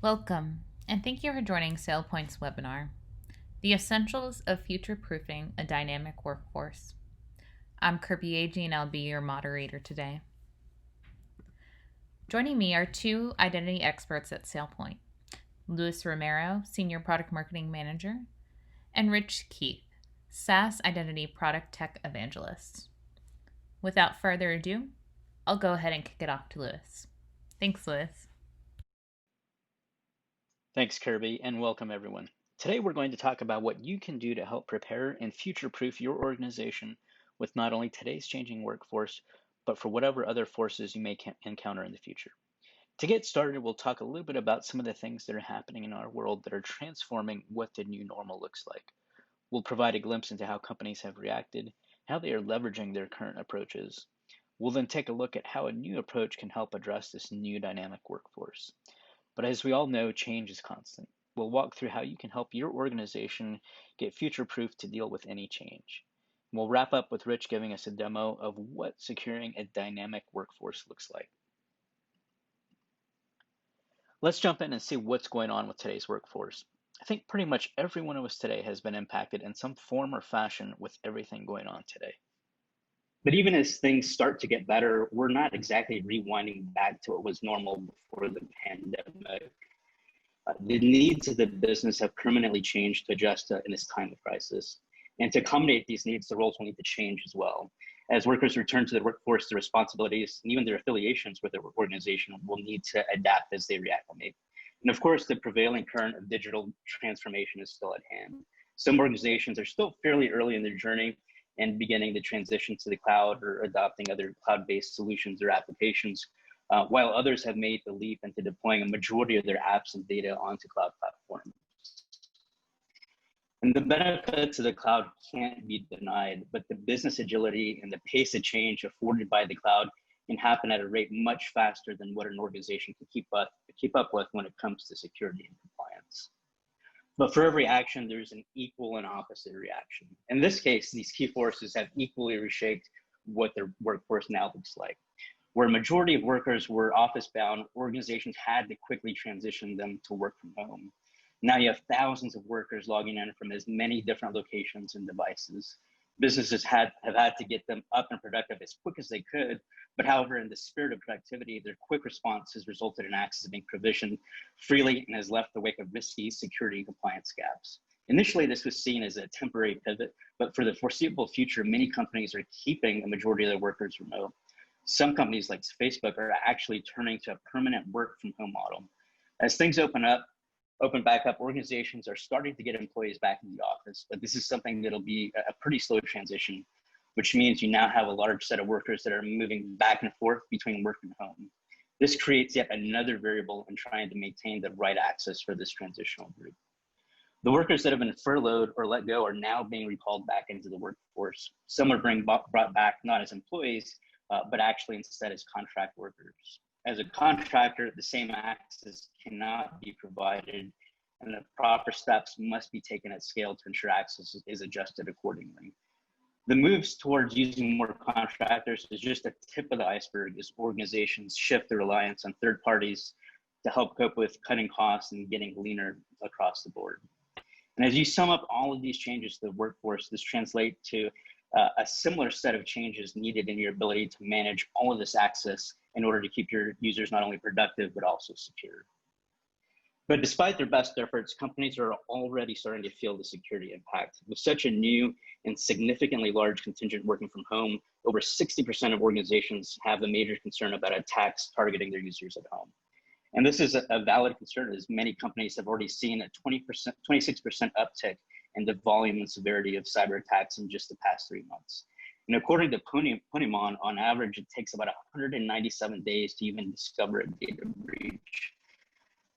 Welcome, and thank you for joining SailPoint's webinar, The Essentials of Future-Proofing a Dynamic Workforce. I'm Kirby Agee, and I'll be your moderator today. Joining me are two identity experts at SailPoint, Luis Romero, Senior Product Marketing Manager, and Rich Keith, SaaS Identity Product Tech Evangelist. Without further ado, I'll go ahead and kick it off to Luis. Thanks, Luis. Thanks, Kirby, and welcome everyone. Today we're going to talk about what you can do to help prepare and future-proof your organization with not only today's changing workforce, but for whatever other forces you may encounter in the future. To get started, we'll talk a little bit about some of the things that are happening in our world that are transforming what the new normal looks like. We'll provide a glimpse into how companies have reacted, how they are leveraging their current approaches. We'll then take a look at how a new approach can help address this new dynamic workforce. But as we all know, change is constant. We'll walk through how you can help your organization get future-proof to deal with any change. We'll wrap up with Rich giving us a demo of what securing a dynamic workforce looks like. Let's jump in and see what's going on with today's workforce. I think pretty much every one of us today has been impacted in some form or fashion with everything going on today. But even as things start to get better, we're not exactly rewinding back to what was normal before the pandemic. The needs of the business have permanently changed to adjust in this time of crisis. And to accommodate these needs, the roles will need to change as well. As workers return to the workforce, their responsibilities and even their affiliations with their organization will need to adapt as they reacclimate. And of course, the prevailing current of digital transformation is still at hand. Some organizations are still fairly early in their journey and beginning the transition to the cloud or adopting other cloud-based solutions or applications, while others have made the leap into deploying a majority of their apps and data onto cloud platforms. And the benefits of the cloud can't be denied, but the business agility and the pace of change afforded by the cloud can happen at a rate much faster than what an organization can keep up with when it comes to security and compliance. But for every action, there's an equal and opposite reaction. In this case, these key forces have equally reshaped what their workforce now looks like. Where a majority of workers were office-bound, organizations had to quickly transition them to work from home. Now you have thousands of workers logging in from as many different locations and devices. Businesses have had to get them up and productive as quick as they could, but however, in the spirit of productivity, their quick response has resulted in access being provisioned freely and has left the wake of risky security and compliance gaps. Initially, this was seen as a temporary pivot, but for the foreseeable future, many companies are keeping a majority of their workers remote. Some companies like Facebook are actually turning to a permanent work from home model. As things open back up, organizations are starting to get employees back in the office, but this is something that'll be a pretty slow transition, which means you now have a large set of workers that are moving back and forth between work and home. This creates yet another variable in trying to maintain the right access for this transitional group. The workers that have been furloughed or let go are now being recalled back into the workforce. Some are being brought back not as employees, but actually instead as contract workers. As a contractor, the same access cannot be provided, and the proper steps must be taken at scale to ensure access is adjusted accordingly. The moves towards using more contractors is just a tip of the iceberg as organizations shift their reliance on third parties to help cope with cutting costs and getting leaner across the board. And as you sum up all of these changes to the workforce, this translates to a similar set of changes needed in your ability to manage all of this access in order to keep your users not only productive, but also secure. But despite their best efforts, companies are already starting to feel the security impact. With such a new and significantly large contingent working from home, over 60% of organizations have a major concern about attacks targeting their users at home. And this is a valid concern, as many companies have already seen a 26% uptick in the volume and severity of cyber attacks in just the past 3 months. And according to Punimon, on average, it takes about 197 days to even discover a data breach.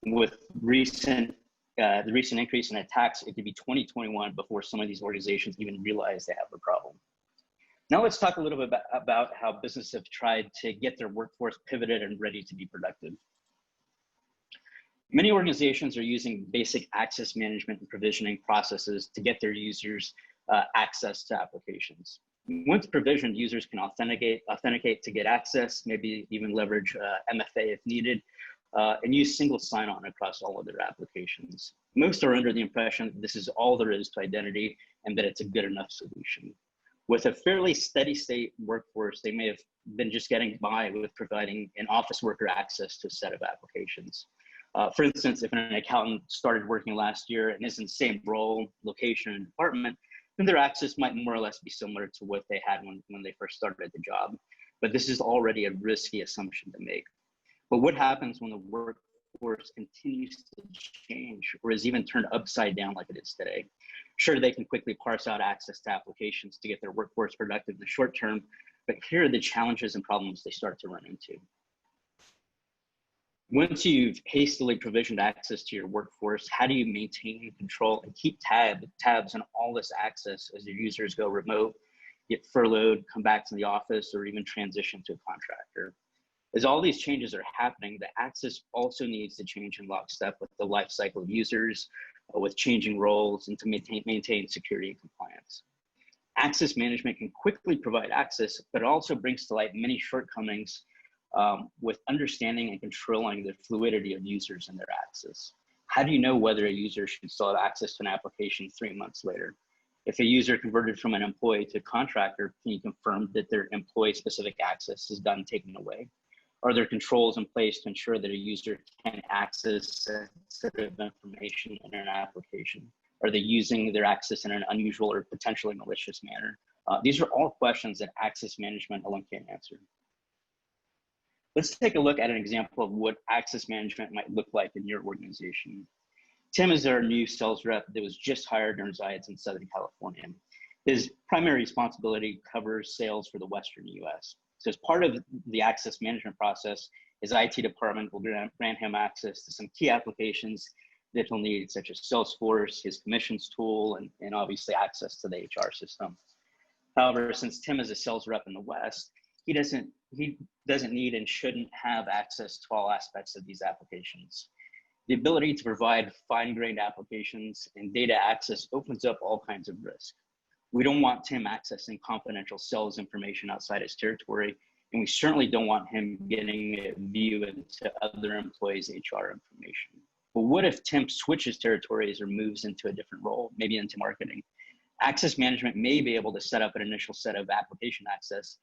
With the recent increase in attacks, it could be 2021 before some of these organizations even realize they have a problem. Now let's talk a little bit about how businesses have tried to get their workforce pivoted and ready to be productive. Many organizations are using basic access management and provisioning processes to get their users access to applications. Once provisioned, users can authenticate to get access, maybe even leverage MFA if needed. and use single sign-on across all of their applications. Most are under the impression that this is all there is to identity and that it's a good enough solution. With a fairly steady state workforce, they may have been just getting by with providing an office worker access to a set of applications. For instance, if an accountant started working last year and is in the same role, location, and department, then their access might more or less be similar to what they had when they first started the job. But this is already a risky assumption to make. But what happens when the workforce continues to change or is even turned upside down like it is today? Sure, they can quickly parse out access to applications to get their workforce productive in the short term, but here are the challenges and problems they start to run into. Once you've hastily provisioned access to your workforce, how do you maintain control and keep tabs on all this access as your users go remote, get furloughed, come back to the office, or even transition to a contractor? As all these changes are happening, the access also needs to change in lockstep with the life cycle of users, with changing roles, and to maintain security and compliance. Access management can quickly provide access, but it also brings to light many shortcomings with understanding and controlling the fluidity of users and their access. How do you know whether a user should still have access to an application 3 months later? If a user converted from an employee to a contractor, can you confirm that their employee-specific access is done taken away? Are there controls in place to ensure that a user can access sensitive information in an application? Are they using their access in an unusual or potentially malicious manner? These are all questions that access management alone can't answer. Let's take a look at an example of what access management might look like in your organization. Tim is our new sales rep that was just hired and resides in Southern California. His primary responsibility covers sales for the Western US. So as part of the access management process, his IT department will grant him access to some key applications that he'll need, such as Salesforce, his commissions tool, and obviously access to the HR system. However, since Tim is a sales rep in the West, he doesn't need and shouldn't have access to all aspects of these applications. The ability to provide fine-grained applications and data access opens up all kinds of risk. We don't want Tim accessing confidential sales information outside his territory, and we certainly don't want him getting a view into other employees' HR information. But what if Tim switches territories or moves into a different role, maybe into marketing? Access management may be able to set up an initial set of application access,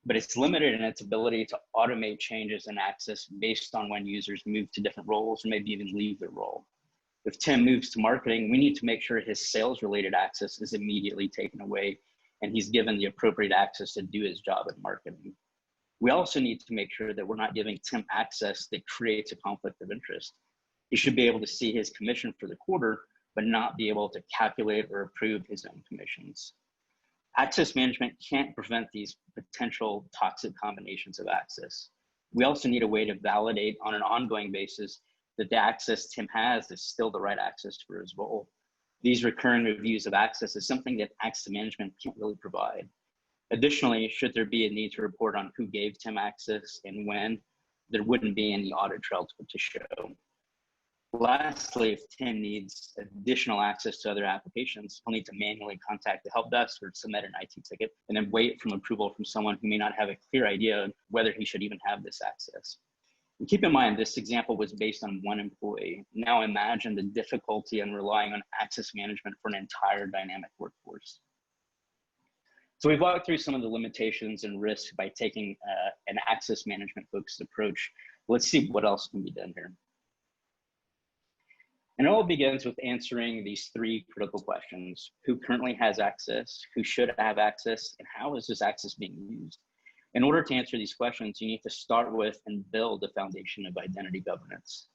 but it's limited in its ability to automate changes in access based on when users move to different roles or maybe even leave their role. If Tim moves to marketing, we need to make sure his sales-related access is immediately taken away and he's given the appropriate access to do his job in marketing. We also need to make sure that we're not giving Tim access that creates a conflict of interest. He should be able to see his commission for the quarter, but not be able to calculate or approve his own commissions. Access management can't prevent these potential toxic combinations of access. We also need a way to validate on an ongoing basis that the access Tim has is still the right access for his role. These recurring reviews of access is something that access management can't really provide. Additionally, should there be a need to report on who gave Tim access and when, there wouldn't be any audit trail to show. Lastly, if Tim needs additional access to other applications, he'll need to manually contact the help desk or submit an IT ticket and then wait for approval from someone who may not have a clear idea of whether he should even have this access. And keep in mind, this example was based on one employee. Now imagine the difficulty in relying on access management for an entire dynamic workforce. So we've walked through some of the limitations and risks by taking an access management focused approach. Let's see what else can be done here. And it all begins with answering these three critical questions: who currently has access, who should have access, and how is this access being used? In order to answer these questions, you need to start with and build a foundation of identity governance.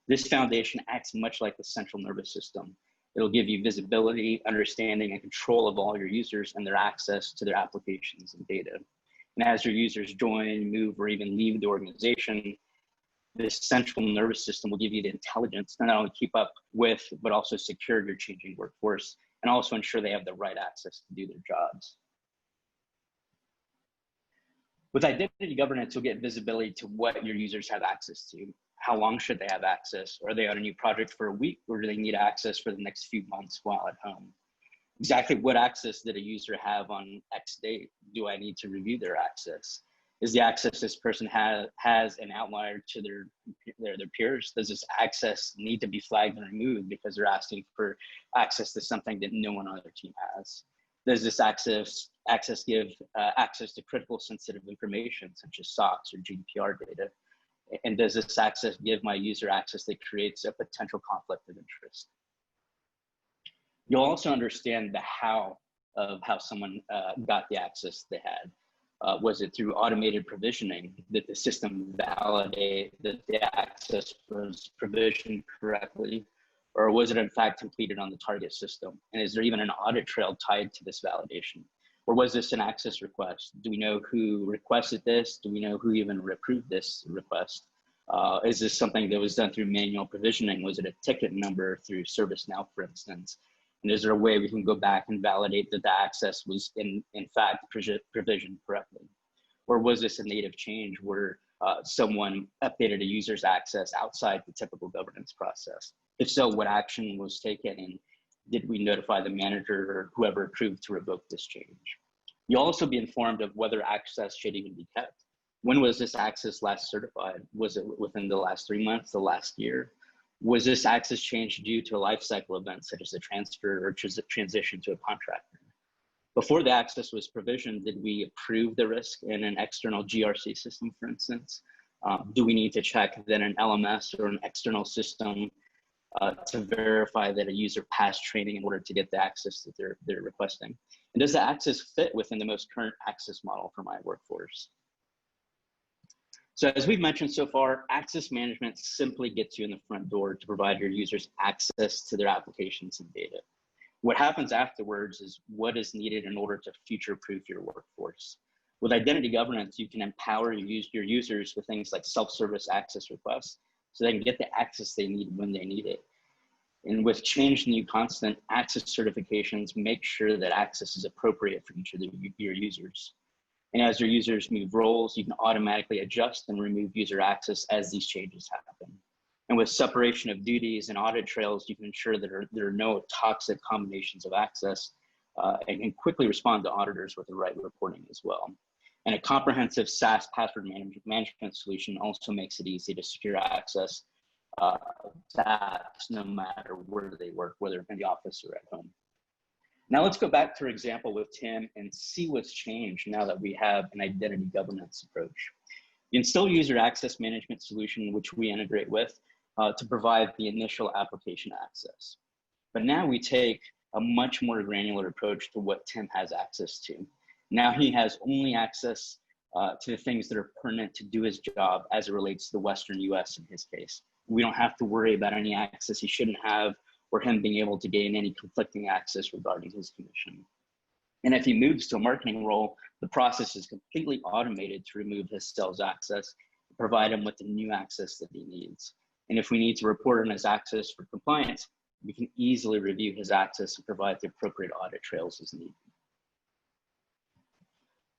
This foundation acts much like the central nervous system. It'll give you visibility, understanding, and control of all your users and their access to their applications and data. And as your users join, move, or even leave the organization, this central nervous system will give you the intelligence to not only keep up with, but also secure your changing workforce and also ensure they have the right access to do their jobs. With identity governance, you'll get visibility to what your users have access to. How long should they have access? Are they on a new project for a week, or do they need access for the next few months while at home? Exactly what access did a user have on X date? Do I need to review their access? Is the access this person has an outlier to their peers? Does this access need to be flagged and removed because they're asking for access to something that no one on their team has? Does this access give access to critical sensitive information such as SOX or GDPR data? And does this access give my user access that creates a potential conflict of interest? You'll also understand the how of how someone got the access they had. Was it through automated provisioning that the system validated that the access was provisioned correctly? Or was it in fact completed on the target system? And is there even an audit trail tied to this validation? Or was this an access request? Do we know who requested this? Do we know who even approved this request? Is this something that was done through manual provisioning? Was it a ticket number through ServiceNow, for instance? And is there a way we can go back and validate that the access was in fact provisioned correctly? Or was this a native change where someone updated a user's access outside the typical governance process? If so, what action was taken, and did we notify the manager or whoever approved to revoke this change? You'll also be informed of whether access should even be kept. When was this access last certified? Was it within the last 3 months, the last year? Was this access change due to a lifecycle event, such as a transfer or transition to a contractor? Before the access was provisioned, did we approve the risk in an external GRC system, for instance? Do we need to check then an LMS or an external system to verify that a user passed training in order to get the access that they're requesting? And does the access fit within the most current access model for my workforce? So as we've mentioned so far, access management simply gets you in the front door to provide your users access to their applications and data. What happens afterwards is what is needed in order to future-proof your workforce. With identity governance, you can empower your users with things like self-service access requests so they can get the access they need when they need it. And with change new constant, access certifications make sure that access is appropriate for each of your users. And as your users move roles, you can automatically adjust and remove user access as these changes happen. And with separation of duties and audit trails, you can ensure that there are no toxic combinations of access and can quickly respond to auditors with the right reporting as well. And a comprehensive SaaS password management solution also makes it easy to secure access to apps no matter where they work, whether in the office or at home. Now let's go back to our example with Tim and see what's changed now that we have an identity governance approach. You can still use your access management solution, which we integrate with, to provide the initial application access. But now we take a much more granular approach to what Tim has access to. Now he has only access to the things that are pertinent to do his job as it relates to the Western US in his case. We don't have to worry about any access he shouldn't have or him being able to gain any conflicting access regarding his commission. And if he moves to a marketing role, the process is completely automated to remove his sales access, provide him with the new access that he needs. And if we need to report on his access for compliance, we can easily review his access and provide the appropriate audit trails as needed.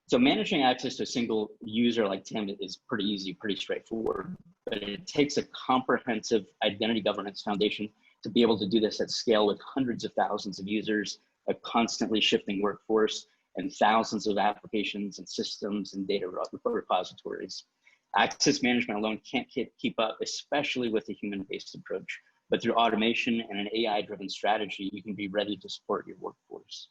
So managing access to a single user like Tim is pretty easy, pretty straightforward, but it takes a comprehensive identity governance foundation to be able to do this at scale with hundreds of thousands of users, a constantly shifting workforce, and thousands of applications and systems and data repositories. Access management alone can't keep up, especially with a human-based approach, but through automation and an AI-driven strategy, you can be ready to support your workforce.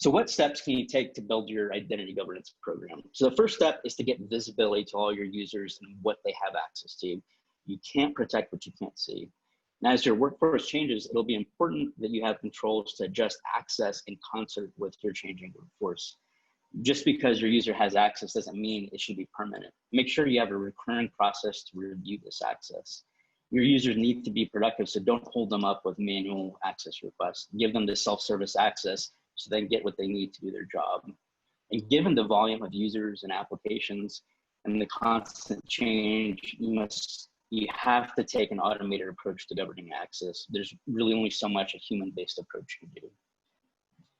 So what steps can you take to build your identity governance program? So the first step is to get visibility to all your users and what they have access to. You can't protect what you can't see. Now, as your workforce changes, it'll be important that you have controls to adjust access in concert with your changing workforce. Just because your user has access doesn't mean it should be permanent. Make sure you have a recurring process to review this access. Your users need to be productive, so don't hold them up with manual access requests. Give them the self-service access so they can get what they need to do their job. And given the volume of users and applications and the constant change, you have to take an automated approach to governing access. There's really only so much a human-based approach can do.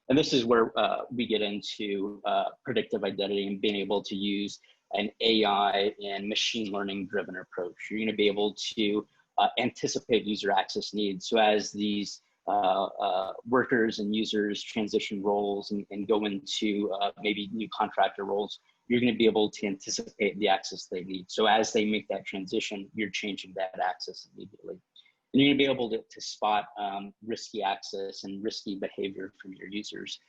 And this is where we get into predictive identity and being able to use an AI and machine learning driven approach. You're going to be able to anticipate user access needs. So as these workers and users transition roles and go into maybe new contractor roles, you're going to be able to anticipate the access they need. So as they make that transition, you're changing that access immediately. And you're going to be able to spot risky access and risky behavior from your users.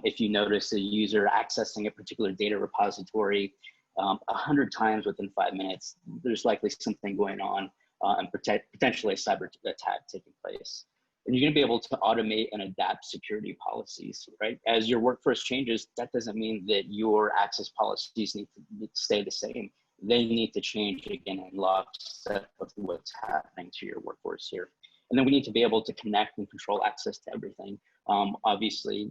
If you notice a user accessing a particular data repository 100 times within 5 minutes, there's likely something going on and potentially a cyber attack taking place. And you're going to be able to automate and adapt security policies, right? As your workforce changes, that doesn't mean that your access policies need to stay the same. They need to change again in lockstep with what's happening to your workforce here. And then we need to be able to connect and control access to everything. Obviously,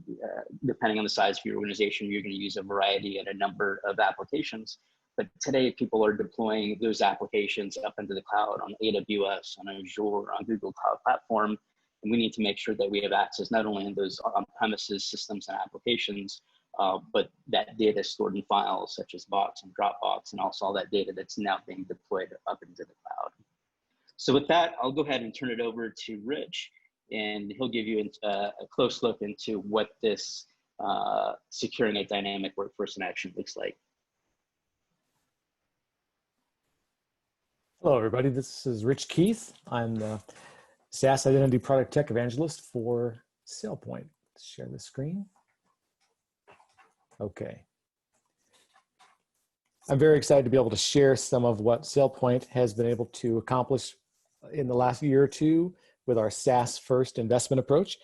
depending on the size of your organization, you're going to use a variety and a number of applications. But today, people are deploying those applications up into the cloud on AWS, on Azure, on Google Cloud Platform. And we need to make sure that we have access not only in those on-premises systems and applications, but that data stored in files such as Box and Dropbox, and also all that data that's now being deployed up into the cloud. So with that, I'll go ahead and turn it over to Rich, and he'll give you a close look into what this securing a dynamic workforce in action looks like. Hello, everybody. This is Rich Keith. I'm the SaaS Identity Product Tech Evangelist for SailPoint. Let's share the screen. Okay. I'm very excited to be able to share some of what SailPoint has been able to accomplish in the last year or two with our SaaS first investment approach.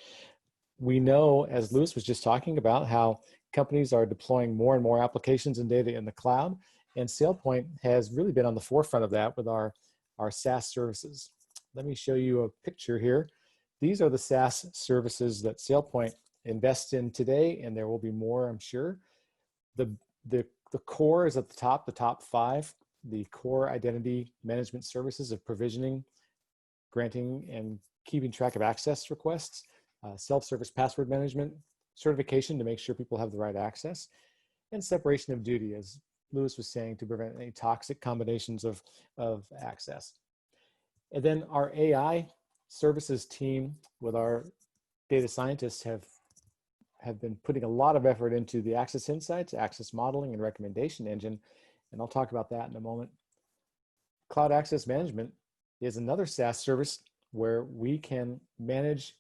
We know, as Lewis was just talking about, how companies are deploying more and more applications and data in the cloud, and SailPoint has really been on the forefront of that with our SaaS services. Let me show you a picture here. These are the SaaS services that SailPoint invests in today, and there will be more, I'm sure. The core is at the top 5, the core identity management services of provisioning, granting, and keeping track of access requests, self-service password management, certification to make sure people have the right access, and separation of duty, as Lewis was saying, to prevent any toxic combinations of access. And then our AI services team with our data scientists have been putting a lot of effort into the access insights, access modeling, and recommendation engine, and I'll talk about that in a moment. Cloud access management is another SaaS service where we can manage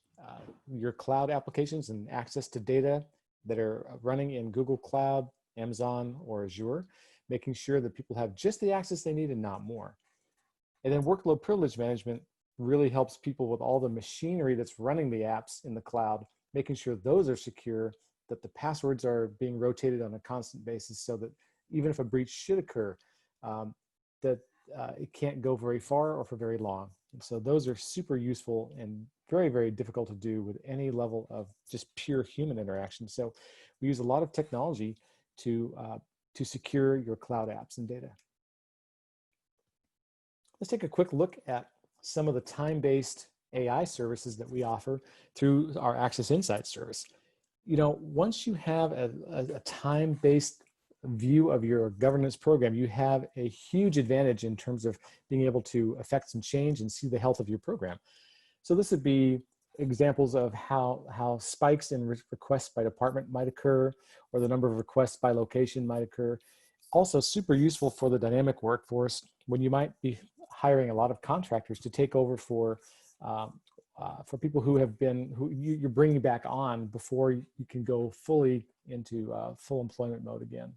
your cloud applications and access to data that are running in Google Cloud, Amazon, or Azure, making sure that people have just the access they need and not more. And then workload privilege management really helps people with all the machinery that's running the apps in the cloud, making sure those are secure, that the passwords are being rotated on a constant basis so that even if a breach should occur, it can't go very far or for very long. And so those are super useful and very, very difficult to do with any level of just pure human interaction. So we use a lot of technology to secure your cloud apps and data. Let's take a quick look at some of the time-based AI services that we offer through our Access Insights service. You know, once you have a time-based view of your governance program, you have a huge advantage in terms of being able to affect some change and see the health of your program. So this would be examples of how spikes in requests by department might occur, or the number of requests by location might occur. Also super useful for the dynamic workforce when you might be hiring a lot of contractors to take over for people who you're bringing back on before you can go fully into full employment mode again.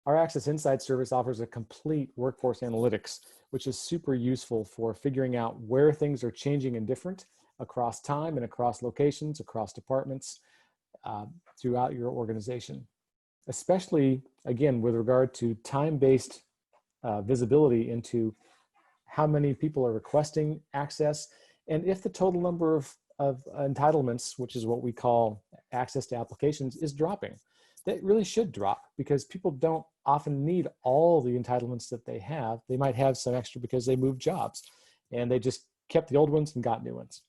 Our Access Insights service offers a complete workforce analytics, which is super useful for figuring out where things are changing and different across time and across locations, across departments, throughout your organization. Especially, again, with regard to time-based visibility into how many people are requesting access, and if the total number of entitlements, which is what we call access to applications, is dropping. That really should drop, because people don't often need all the entitlements that they have. They might have some extra because they moved jobs and they just kept the old ones and got new ones.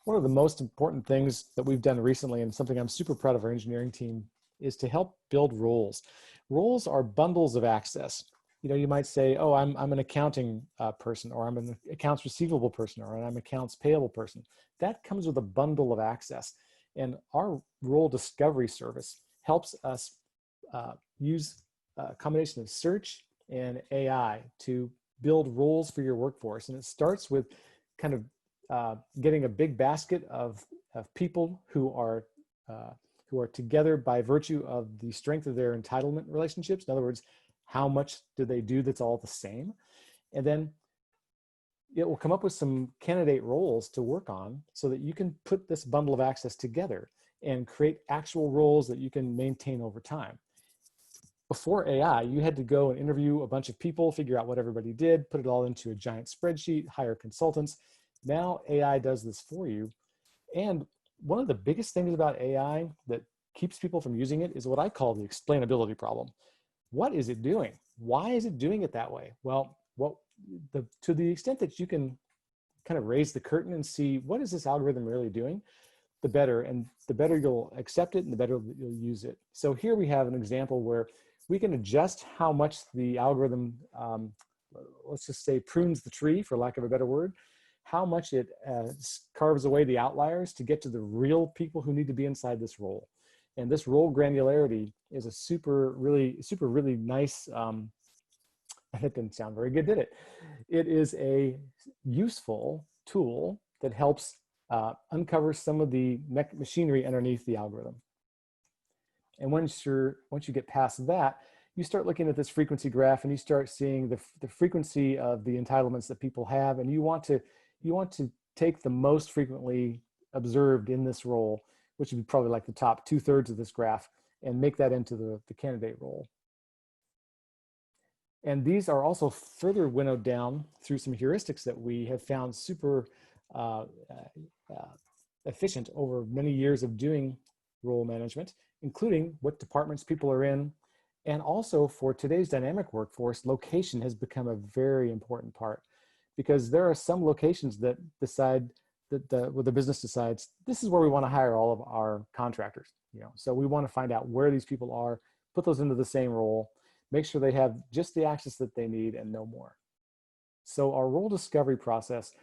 One of the most important things that we've done recently, and something I'm super proud of our engineering team, is to help build roles. Roles are bundles of access. you might say, oh, I'm an accounting person, or I'm an accounts receivable person, or I'm an accounts payable person. That comes with a bundle of access. And our role discovery service helps us use a combination of search and AI to build roles for your workforce. And it starts with kind of getting a big basket of people who are together by virtue of the strength of their entitlement relationships. In other words, how much do they do that's all the same? And then it will come up with some candidate roles to work on so that you can put this bundle of access together and create actual roles that you can maintain over time. Before AI, you had to go and interview a bunch of people, figure out what everybody did, put it all into a giant spreadsheet, hire consultants. Now AI does this for you. And one of the biggest things about AI that keeps people from using it is what I call the explainability problem. What is it doing? Why is it doing it that way? Well, to the extent that you can kind of raise the curtain and see what is this algorithm really doing, the better. And the better you'll accept it and the better you'll use it. So here we have an example where we can adjust how much the algorithm, let's just say, prunes the tree, for lack of a better word, how much it carves away the outliers to get to the real people who need to be inside this role. And this role granularity is a really nice, that didn't sound very good, did it? It is a useful tool that helps uncover some of the machinery underneath the algorithm. And once you get past that, you start looking at this frequency graph and you start seeing the frequency of the entitlements that people have, and you want to take the most frequently observed in this role, which would be probably like the top 2/3 of this graph, and make that into the candidate role. And these are also further winnowed down through some heuristics that we have found super efficient over many years of doing role management, including what departments people are in. And also, for today's dynamic workforce, location has become a very important part, because there are some locations that decide that the business decides this is where we want to hire all of our contractors. So we want to find out where these people are, put those into the same role, make sure they have just the access that they need and no more. So our role discovery process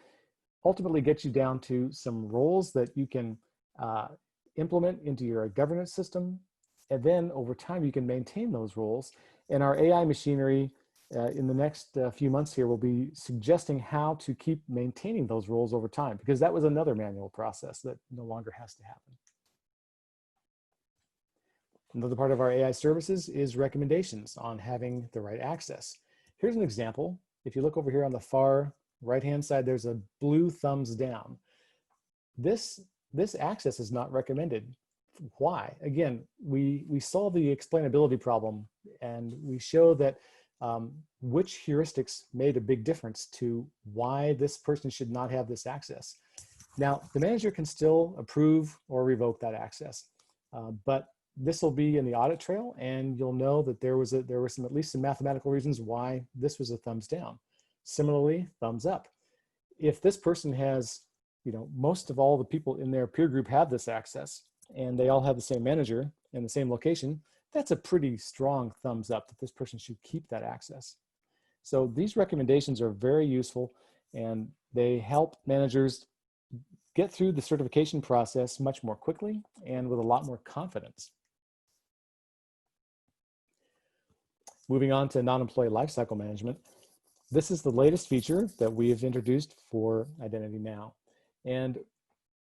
ultimately gets you down to some roles that you can implement into your governance system. And then over time, you can maintain those roles. And our AI machinery in the next few months here will be suggesting how to keep maintaining those roles over time, because that was another manual process that no longer has to happen. Another part of our AI services is recommendations on having the right access. Here's an example. If you look over here on the far right-hand side, there's a blue thumbs down. This access is not recommended. Why? Again, we solve the explainability problem, and we show that which heuristics made a big difference to why this person should not have this access. Now, the manager can still approve or revoke that access, but this will be in the audit trail, and you'll know that there were at least some mathematical reasons why this was a thumbs down. Similarly, thumbs up. If this person has, most of all the people in their peer group have this access, and they all have the same manager and the same location, that's a pretty strong thumbs up that this person should keep that access. So these recommendations are very useful, and they help managers get through the certification process much more quickly and with a lot more confidence. Moving on to non-employee lifecycle management. This is the latest feature that we have introduced for Identity Now. And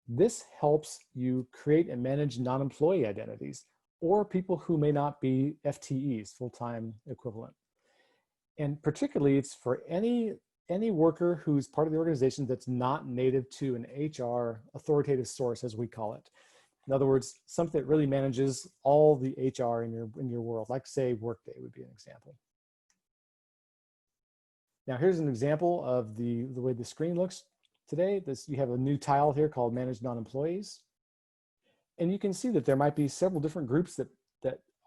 this helps you create and manage non-employee identities, or people who may not be FTEs, full-time equivalent. And particularly, it's for any worker who's part of the organization that's not native to an HR authoritative source, as we call it. In other words, something that really manages all the HR in your world, like say Workday would be an example. Now here's an example of the way the screen looks today. You have a new tile here called Manage Non-Employees. And you can see that there might be several different groups that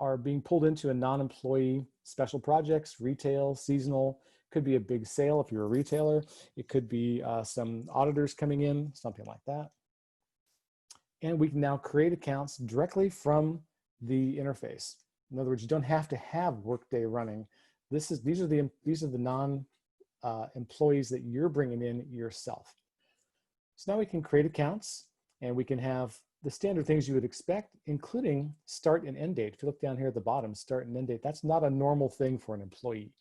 are being pulled into a non-employee special projects, retail, seasonal. Could be a big sale if you're a retailer. It could be some auditors coming in, something like that. And we can now create accounts directly from the interface. In other words, you don't have to have Workday running These are the non employees that you're bringing in yourself. So now we can create accounts, and we can have the standard things you would expect, including start and end date. If you look down here at the bottom, start and end date, that's not a normal thing for an employee,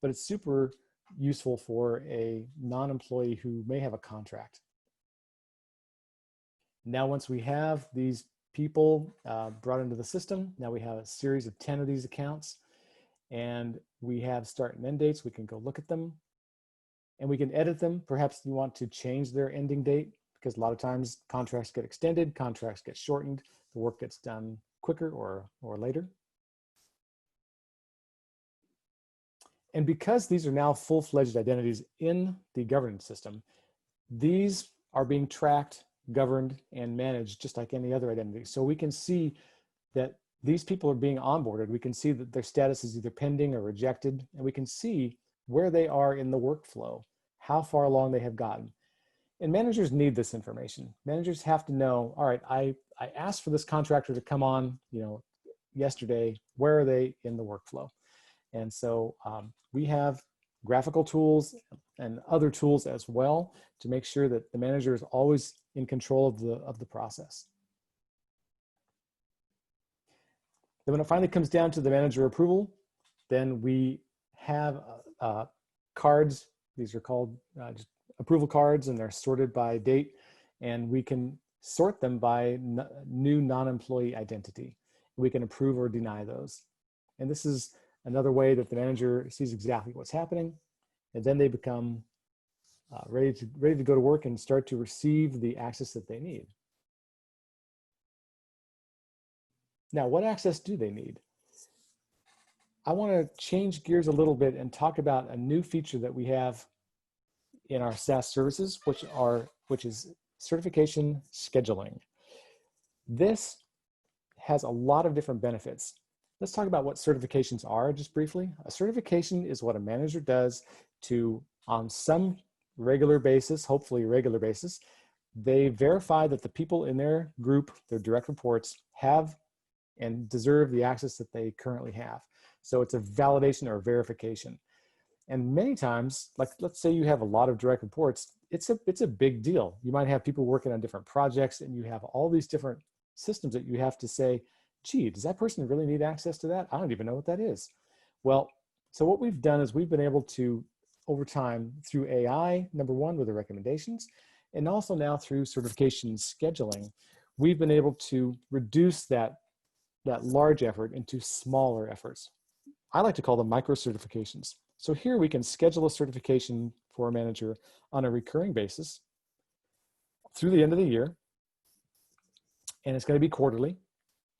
but it's super useful for a non-employee who may have a contract. Now, once we have these people brought into the system, now we have a series of 10 of these accounts, and we have start and end dates. We can go look at them, and we can edit them. Perhaps you want to change their ending date, because a lot of times contracts get extended, contracts get shortened, the work gets done quicker or later. And because these are now full-fledged identities in the governance system, these are being tracked, governed, and managed just like any other identity. So we can see that these people are being onboarded. We can see that their status is either pending or rejected, and we can see where they are in the workflow, how far along they have gotten. And managers need this information. Managers have to know, all right, I asked for this contractor to come on, yesterday. Where are they in the workflow? And so we have graphical tools and other tools as well to make sure that the manager is always in control of the process. Then when it finally comes down to the manager approval, then we have cards. These are called just approval cards, and they're sorted by date, and we can sort them by new non-employee identity. We can approve or deny those. And this is another way that the manager sees exactly what's happening, and then they become ready to go to work and start to receive the access that they need. Now, what access do they need? I want to change gears a little bit and talk about a new feature that we have in our SaaS services, which is certification scheduling. This has a lot of different benefits. Let's talk about what certifications are just briefly. A certification is what a manager does to, on some regular basis, hopefully regular basis, they verify that the people in their group, their direct reports, have and deserve the access that they currently have. So it's a validation or verification. And many times, like let's say you have a lot of direct reports, it's a big deal. You might have people working on different projects, and you have all these different systems that you have to say, gee, does that person really need access to that? I don't even know what that is. Well, so what we've done is we've been able to, over time, through AI, number one, with the recommendations, and also now through certification scheduling, we've been able to reduce that large effort into smaller efforts. I like to call them micro certifications. So here we can schedule a certification for a manager on a recurring basis through the end of the year. And it's going to be quarterly,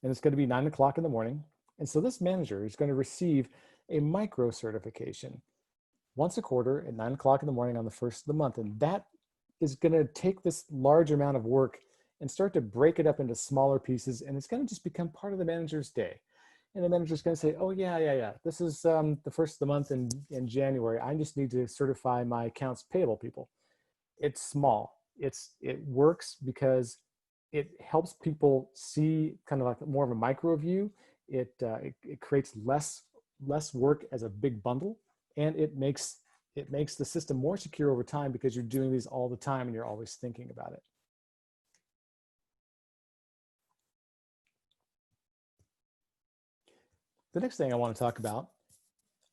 and it's going to be 9 o'clock in the morning. And so this manager is going to receive a micro certification once a quarter at 9 o'clock in the morning on the first of the month. And that is going to take this large amount of work and start to break it up into smaller pieces. And it's going to just become part of the manager's day. And the manager's going to say, oh, yeah. This is the first of the month in January. I just need to certify my accounts payable people. It's small. It works because it helps people see kind of like more of a micro view. It creates less work as a big bundle, and it makes the system more secure over time because you're doing these all the time and you're always thinking about it. The next thing I want to talk about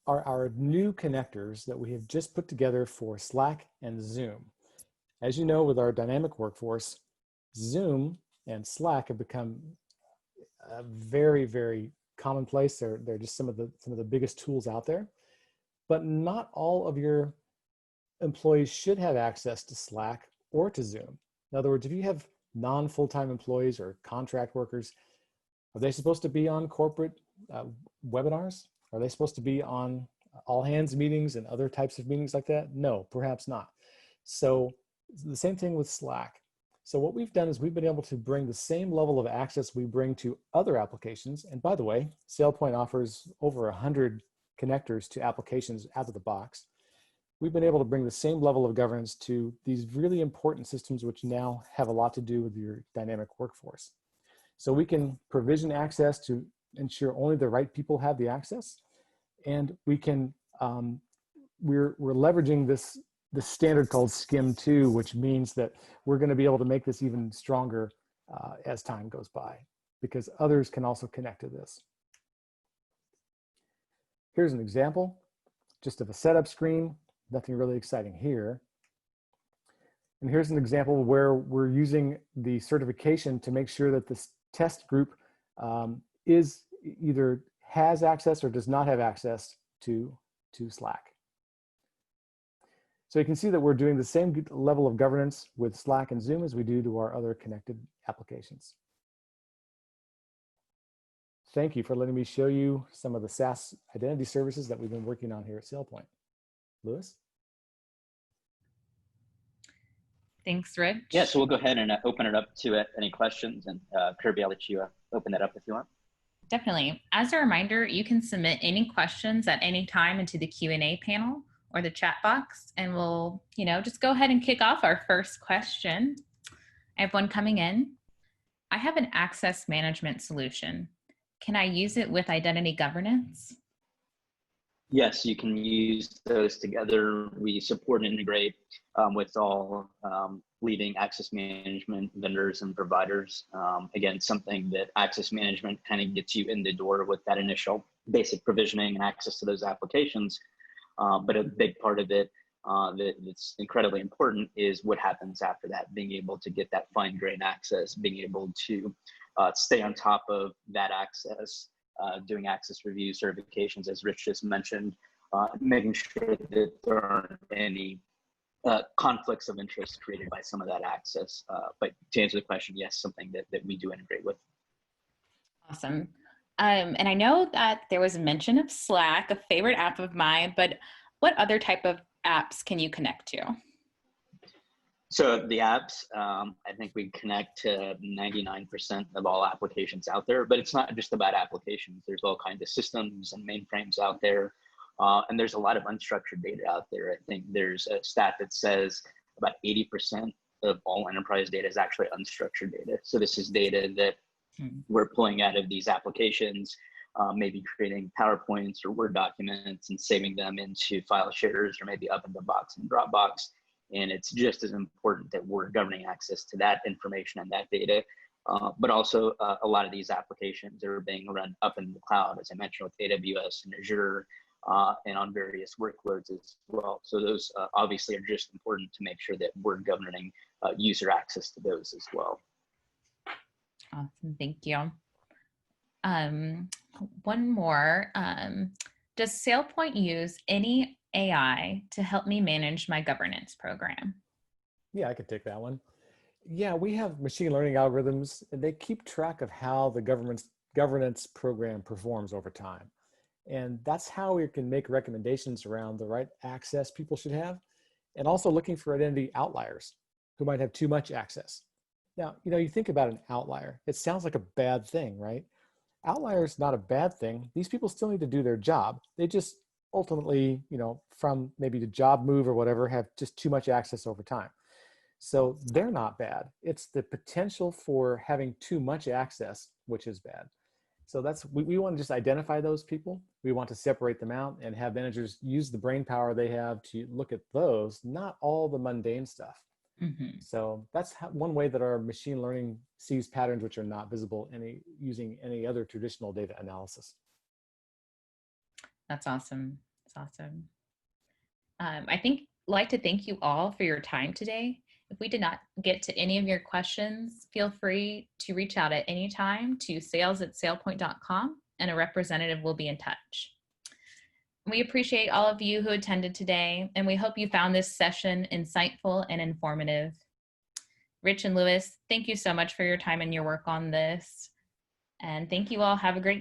are our new connectors that we have just put together for Slack and Zoom. As you know, with our dynamic workforce, Zoom and Slack have become very, very commonplace. They're just some of the biggest tools out there. But not all of your employees should have access to Slack or to Zoom. In other words, if you have non-full-time employees or contract workers, are they supposed to be on corporate webinars? Are they supposed to be on all hands meetings and other types of meetings like that? No, perhaps not. So the same thing with Slack. So what we've done is we've been able to bring the same level of access we bring to other applications. And by the way, SailPoint offers over 100 connectors to applications out of the box. We've been able to bring the same level of governance to these really important systems, which now have a lot to do with your dynamic workforce. So we can provision access to ensure only the right people have the access. And we can we're leveraging this standard called SCIM2, which means that we're going to be able to make this even stronger as time goes by, because others can also connect to this. Here's an example just of a setup screen, nothing really exciting here. And here's an example where we're using the certification to make sure that this test group is either has access or does not have access to Slack. So you can see that we're doing the same level of governance with Slack and Zoom as we do to our other connected applications. Thank you for letting me show you some of the SaaS identity services that we've been working on here at SailPoint. Lewis? Thanks, Rich. Yeah, so we'll go ahead and open it up to any questions. And Kirby, I'll let you open that up if you want. Definitely. As a reminder, you can submit any questions at any time into the Q&A panel or the chat box, and we'll, just go ahead and kick off our first question. I have one coming in. I have an access management solution. Can I use it with identity governance? Yes, you can use those together. We support and integrate with all leading access management vendors and providers. Again, something that access management kind of gets you in the door with that initial basic provisioning and access to those applications. But a big part of it that's incredibly important is what happens after that, being able to get that fine-grained access, being able to stay on top of that access, doing access review certifications, as Rich just mentioned, making sure that there aren't any conflicts of interest created by some of that access. But to answer the question, yes, something that we do integrate with. Awesome. And I know that there was a mention of Slack, a favorite app of mine, but what other type of apps can you connect to? So the apps, I think we connect to 99% of all applications out there, but it's not just about applications. There's all kinds of systems and mainframes out there. And there's a lot of unstructured data out there. I think there's a stat that says about 80% of all enterprise data is actually unstructured data. So this is data that we're pulling out of these applications, maybe creating PowerPoints or Word documents and saving them into file shares or maybe up in the box in Dropbox. And it's just as important that we're governing access to that information and that data. But also a lot of these applications are being run up in the cloud, as I mentioned, with AWS and Azure and on various workloads as well. So those obviously are just important to make sure that we're governing user access to those as well. Awesome, thank you. One more. Does SailPoint use any AI to help me manage my governance program? Yeah, I could take that one. Yeah, we have machine learning algorithms, and they keep track of how the governance program performs over time. And that's how we can make recommendations around the right access people should have, and also looking for identity outliers who might have too much access. Now, you think about an outlier. It sounds like a bad thing, right? Outlier is not a bad thing. These people still need to do their job. They just ultimately, from maybe the job move or whatever, have just too much access over time. So they're not bad. It's the potential for having too much access, which is bad. So we want to just identify those people. We want to separate them out and have managers use the brain power they have to look at those, not all the mundane stuff. Mm-hmm. So that's one way that our machine learning sees patterns which are not visible using any other traditional data analysis. That's awesome. That's awesome. I'd like to thank you all for your time today. If we did not get to any of your questions, feel free to reach out at any time to sales@sailpoint.com and a representative will be in touch. We appreciate all of you who attended today, and we hope you found this session insightful and informative. Rich and Lewis, thank you so much for your time and your work on this. And thank you all. Have a great